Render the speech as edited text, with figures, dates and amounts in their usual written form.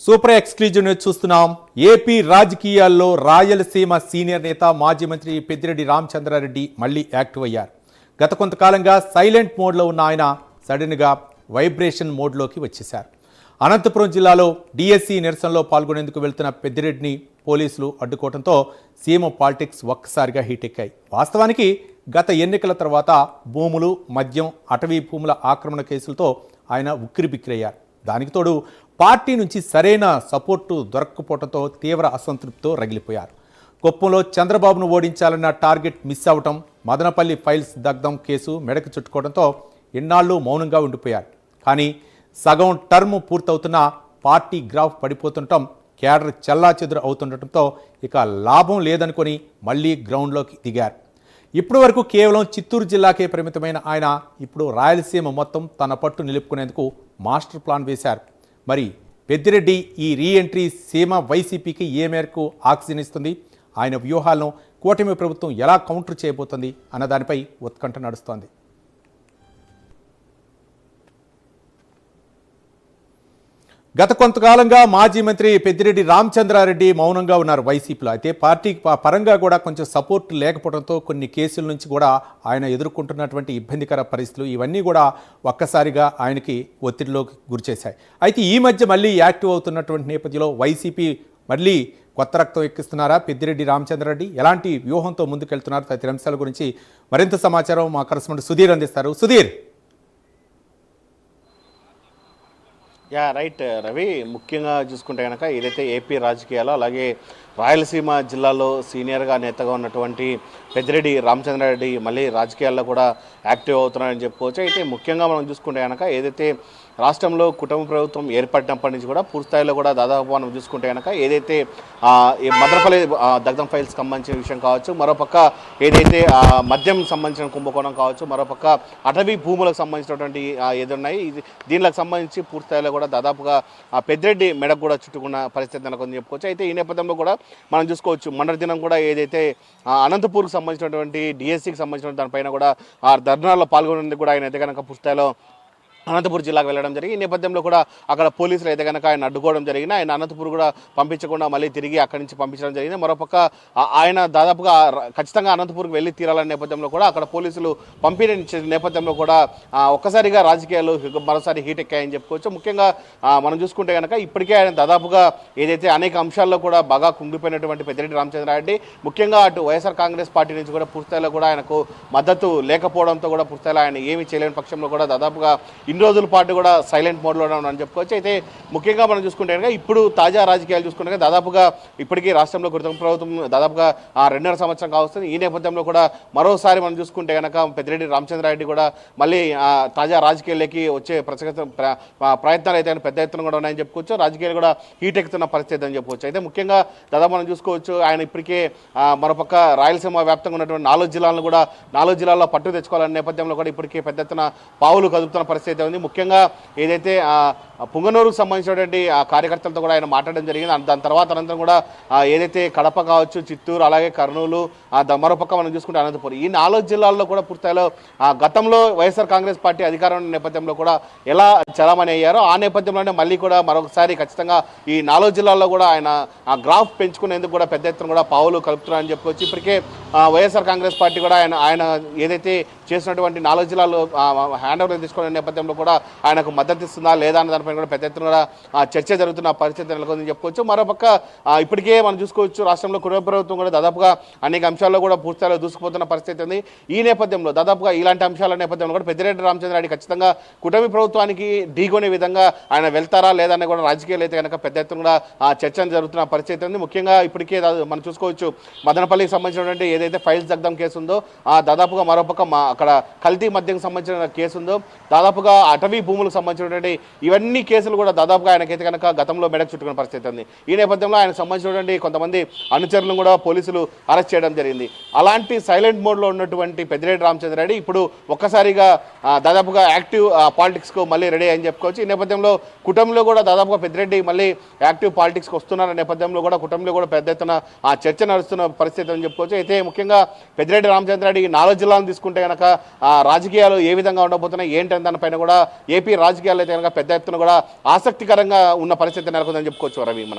Super exclusive news చూస్తున్నాం. AP రాజకీయాల్లో Rayalaseema senior నేత మాజీ మంత్రి పెద్దిరెడ్డి రామచంద్రారెడ్డి మళ్లీ యాక్టివ్ అయ్యారు. గత కొంతకాలంగా సైలెంట్ మోడ్లో ఉన్న ఆయన సడన్గా వైబ్రేషన్ మోడ్లోకి వచ్చేశారు. అనంతపురం జిల్లాలో డిఎస్సి నిరసనలో పాల్గొనేందుకు వెళ్తున్న పెద్దిరెడ్డిని పోలీసులు అడ్డుకోవడంతో సీఎం పాలిటిక్స్ ఒక్కసారిగా హీటెక్కాయి. వాస్తవానికి గత ఎన్నికల తర్వాత భూములు, మద్యం, అటవీ భూముల ఆక్రమణ కేసులతో ఆయన ఉక్కిరిబిక్కిరయ్యారు. దానికి తోడు పార్టీ నుంచి సరైన సపోర్టు దొరక్కపోవడంతో తీవ్ర అసంతృప్తితో రగిలిపోయారు. కుప్పంలో చంద్రబాబును ఓడించాలన్న టార్గెట్ మిస్ అవటం, మదనపల్లి ఫైల్స్ దగ్ధం కేసు మెడకు చుట్టుకోవడంతో ఎన్నాళ్ళు మౌనంగా ఉండిపోయారు. కానీ సగం టర్మ్ పూర్తవుతున్న పార్టీ గ్రాఫ్ పడిపోతుండటం, క్యాడర్ చెల్లాచెదురు అవుతుండటంతో ఇక లాభం లేదనుకొని మళ్లీ గ్రౌండ్లోకి దిగారు. ఇప్పటి వరకు కేవలం చిత్తూరు జిల్లాకే పరిమితమైన ఆయన ఇప్పుడు రాయలసీమ మొత్తం తన పట్టు నిలుపుకునేందుకు మాస్టర్ ప్లాన్ వేశారు. మరి పెద్దిరెడ్డి ఈ రీఎంట్రీ సీమ వైసీపీకి ఏ మేరకు ఆక్సిజన్ ఇస్తుంది, ఆయన వ్యూహాలను కూటమి ప్రభుత్వం ఎలా కౌంటర్ చేయబోతుంది అన్న దానిపై ఉత్కంఠ నడుస్తోంది. గత కొంతకాలంగా మాజీ మంత్రి పెద్దిరెడ్డి రామచంద్రారెడ్డి మౌనంగా ఉన్నారు వైసీపీలో. అయితే పార్టీ పరంగా కూడా కొంచెం సపోర్ట్ లేకపోవడంతో కొన్ని కేసుల నుంచి కూడా ఆయన ఎదుర్కొంటున్నటువంటి ఇబ్బందికర పరిస్థితులు ఇవన్నీ కూడా ఒక్కసారిగా ఆయనకి ఒత్తిడిలోకి గురిచేశాయి. అయితే ఈ మధ్య మళ్ళీ యాక్టివ్ అవుతున్నటువంటి నేపథ్యంలో వైసీపీ మళ్ళీ కొత్త రక్తం ఎక్కిస్తున్నారా పెద్దిరెడ్డి రామచంద్రారెడ్డి? ఎలాంటి వ్యూహంతో ముందుకెళ్తున్నారు? తదితర అంశాల గురించి మరింత సమాచారం మా కరెస్పాండెంట్ సుధీర్ అందిస్తారు. సుధీర్. రైట్ రవి, ముఖ్యంగా చూసుకుంటే కనుక ఏదైతే ఏపీ రాజకీయాల్లో అలాగే రాయలసీమ జిల్లాలో సీనియర్గా నేతగా ఉన్నటువంటి పెద్దిరెడ్డి రామచంద్రారెడ్డి మళ్ళీ రాజకీయాల్లో కూడా యాక్టివ్ అవుతున్నారని చెప్పుకోవచ్చు. అయితే ముఖ్యంగా మనం చూసుకుంటే కనుక ఏదైతే రాష్ట్రంలో కుటుంబ ప్రభుత్వం ఏర్పడినప్పటి నుంచి కూడా పూర్తిస్థాయిలో కూడా దాదాపు మనం చూసుకుంటే కనుక ఏదైతే మదనపల్లి దగ్ధం ఫైల్స్ సంబంధించిన విషయం కావచ్చు, మరోపక్క ఏదైతే మద్యం సంబంధించిన కుంభకోణం కావచ్చు, మరోపక్క అటవీ భూములకు సంబంధించినటువంటి ఏదున్నాయి దీనికి సంబంధించి పూర్తిస్థాయిలో కూడా దాదాపుగా పెద్దిరెడ్డి మెడకు కూడా చుట్టుకున్న పరిస్థితి నెలకొందని చెప్పుకోవచ్చు. అయితే ఈ నేపథ్యంలో కూడా మనం చూసుకోవచ్చు మొన్నటి దినం కూడా ఏదైతే అనంతపూర్కి సంబంధించినటువంటి డిఎస్సికి సంబంధించిన దానిపైన కూడా ధర్నాల్లో పాల్గొనేందుకు కూడా ఆయన అయితే కనుక పూర్తిస్థాయిలో అనంతపురం జిల్లాకు వెళ్ళడం జరిగింది. ఈ నేపథ్యంలో కూడా అక్కడ పోలీసులు అయితే కనుక ఆయన అడ్డుకోవడం జరిగింది. ఆయన అనంతపురం కూడా పంపించకుండా మళ్ళీ తిరిగి అక్కడి నుంచి పంపించడం జరిగింది. మరోపక్క ఆయన దాదాపుగా ఖచ్చితంగా అనంతపురం వెళ్ళి తీరాలనే నేపథ్యంలో కూడా అక్కడ పోలీసులు పంపించిన నేపథ్యంలో కూడా ఒక్కసారిగా రాజకీయాలు మరోసారి హీట్ ఎక్కాయని చెప్పుకోవచ్చు. ముఖ్యంగా మనం చూసుకుంటే కనుక ఇప్పటికే ఆయన దాదాపుగా ఏదైతే అనేక అంశాల్లో కూడా బాగా కుంగిపోయినటువంటి పెద్దిరెడ్డి రామచంద్రారెడ్డి ముఖ్యంగా అటు వైఎస్ఆర్ కాంగ్రెస్ పార్టీ నుంచి కూడా పూర్తిస్థాయిలో కూడా ఆయనకు మద్దతు లేకపోవడంతో కూడా పూర్తిస్థాయిలో ఆయన ఏమీ చేయలేని పక్షంలో కూడా దాదాపుగా ఇన్ని రోజుల పాటు కూడా సైలెంట్ మోడ్లో ఉన్నామని చెప్పుకోవచ్చు. అయితే ముఖ్యంగా మనం చూసుకుంటే కనుక ఇప్పుడు తాజా రాజకీయాలు చూసుకుంటే దాదాపుగా ఇప్పటికీ రాష్ట్రంలో కుటుంబ ప్రభుత్వం దాదాపుగా 2.5 సంవత్సరం కావస్తుంది. ఈ నేపథ్యంలో కూడా మరోసారి మనం చూసుకుంటే కనుక పెద్దిరెడ్డి రామచంద్రారెడ్డి కూడా మళ్ళీ తాజా రాజకీయాల్లోకి వచ్చే ప్రయత్నాలు అయితే పెద్ద ఎత్తున కూడా ఉన్నాయని చెప్పుకోవచ్చు. రాజకీయాలు కూడా హీట్ ఎక్కుతున్న పరిస్థితి అని చెప్పుకోవచ్చు. అయితే ముఖ్యంగా దాదాపు మనం చూసుకోవచ్చు ఆయన ఇప్పటికే మరోపక్క రాయలసీమ వ్యాప్తంగా ఉన్నటువంటి 4 జిల్లాలను కూడా 4 జిల్లాల్లో పట్టు తెచ్చుకోవాలనే నేపథ్యంలో కూడా ఇప్పటికే పెద్ద ఎత్తున పావులు కదుపుతున్న పరిస్థితి ఉంది. ముఖ్యంగా ఏదైతే పుంగనూరుకు సంబంధించినటువంటి కార్యకర్తలతో కూడా ఆయన మాట్లాడడం జరిగింది. దాని తర్వాత అనంతరం కూడా ఏదైతే కడప కావచ్చు, చిత్తూరు, అలాగే కర్నూలు, మరోపక్క మనం చూసుకుంటే అనంతపురం, ఈ 4 జిల్లాల్లో కూడా పూర్తిస్థాయిలో గతంలో వైఎస్ఆర్ కాంగ్రెస్ పార్టీ అధికారం నేపథ్యంలో కూడా ఎలా చలామణి అయ్యారో ఆ నేపథ్యంలోనే మళ్ళీ కూడా మరొకసారి ఖచ్చితంగా ఈ 4 జిల్లాల్లో కూడా ఆయన గ్రాఫ్ పెంచుకునేందుకు కూడా పెద్ద ఎత్తున కూడా పావులు కలుపుతున్నారని చెప్పుకోవచ్చు. ఇప్పటికే వైఎస్ఆర్ కాంగ్రెస్ పార్టీ కూడా ఆయన ఏదైతే చేసినటువంటి 4 జిల్లాల్లో హ్యాండ్ ఓవర్ తీసుకునే నేపథ్యంలో కూడా ఆయనకు మద్దతు ఇస్తుందా లేదా అన్న దానిపైన కూడా పెద్ద ఎత్తున కూడా చర్చ జరుగుతున్న పరిస్థితి నెలకొందని చెప్పుకోవచ్చు. మరోపక్క ఇప్పటికే మనం చూసుకోవచ్చు రాష్ట్రంలో కుటుంబ ప్రభుత్వం కూడా దాదాపుగా అనేక అంశాల్లో కూడా పూర్తిస్థాయిలో దూసుకుపోతున్న పరిస్థితి ఉంది. ఈ నేపథ్యంలో దాదాపుగా ఇలాంటి అంశాల నేపథ్యంలో కూడా పెద్దిరెడ్డి రామచంద్రారెడ్డి ఖచ్చితంగా కుటుంబ ప్రభుత్వానికి ఢీకొనే విధంగా ఆయన వెళ్తారా లేదా అని కూడా రాజకీయాలు అయితే కనుక పెద్ద ఎత్తున కూడా చర్చ జరుగుతున్న పరిస్థితి ఉంది. ముఖ్యంగా ఇప్పటికే మనం చూసుకోవచ్చు మదనపల్లికి సంబంధించినటువంటి ఏదైతే ఫైల్స్ దగ్ధం కేసు ఉందో దాదాపుగా మరోపక్క అక్కడ కల్తీ మద్యం సంబంధించిన కేసు ఉందో దాదాపుగా అటవీ భూములకు సంబంధించినటువంటి ఇవన్నీ కేసులు కూడా దాదాపుగా ఆయనకైతే కనుక గతంలో మెడకు చుట్టుకున్న పరిస్థితి ఉంది. ఈ నేపథ్యంలో ఆయనకు సంబంధించినటువంటి కొంతమంది అనుచరులను కూడా పోలీసులు అరెస్ట్ చేయడం జరిగింది. అలాంటి సైలెంట్ మోడ్లో ఉన్నటువంటి పెద్దిరెడ్డి రామచంద్రారెడ్డి ఇప్పుడు ఒక్కసారిగా దాదాపుగా యాక్టివ్ పాలిటిక్స్కు మళ్ళీ రెడీ అని చెప్పుకోవచ్చు. ఈ నేపథ్యంలో కుటుంబంలో కూడా దాదాపుగా పెద్దిరెడ్డి మళ్ళీ యాక్టివ్ పాలిటిక్స్కి వస్తున్న నేపథ్యంలో కూడా కుటుంబంలో కూడా పెద్ద ఎత్తున చర్చ నడుస్తున్న పరిస్థితి అని చెప్పుకోవచ్చు. అయితే ముఖ్యంగా పెద్దిరెడ్డి రామచంద్రారెడ్డి 4 జిల్లాలను తీసుకుంటే కనుక రాజకీయాలు ఏ విధంగా ఉండబోతున్నాయి ఏంటని దానిపైన కూడా ఏపీ రాజకీయాలు అయితే కనుక పెద్ద ఎత్తున కూడా కూడా ఆసక్తికరంగా ఉన్న పరిస్థితి నెలకొందని చెప్పుకోవచ్చు రవి మనం.